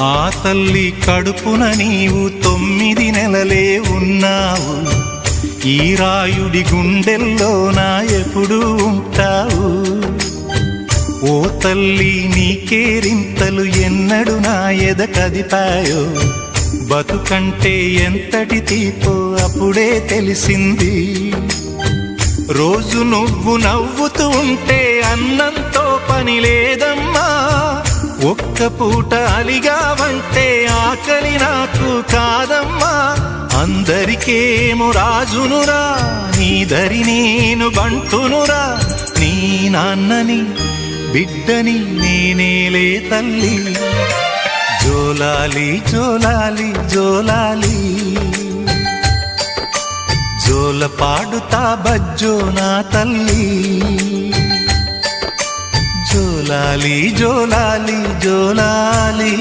ఆ తల్లి కడుపున నీవు 9 నెలలే ఉన్నావు. ఈ రాయుడి గుండెల్లో నా ఎప్పుడు ఉంటావు. ఓ తల్లి నీ కేరింతలు ఎన్నడు నా ఎద కదిపాయో. బతుకంటే ఎంతటి తీపో అప్పుడే తెలిసింది. రోజు నువ్వు నవ్వుతూ ఉంటే అన్నంతో పని లేదమ్మా. ఒక్క పూట అలిగావంటే ఆకలి నాకు కాదమ్మా. అందరికేమో రాజునురా, నీ దరి నేను బంటునురా. నీ నాన్నని బిడ్డని నేనేలే తల్లి. జోలాలి జోలాలి జోలాలి, జోల పాడుతా బజ్జో నా తల్లి. జోలాలి జోలాలి జోలాలి.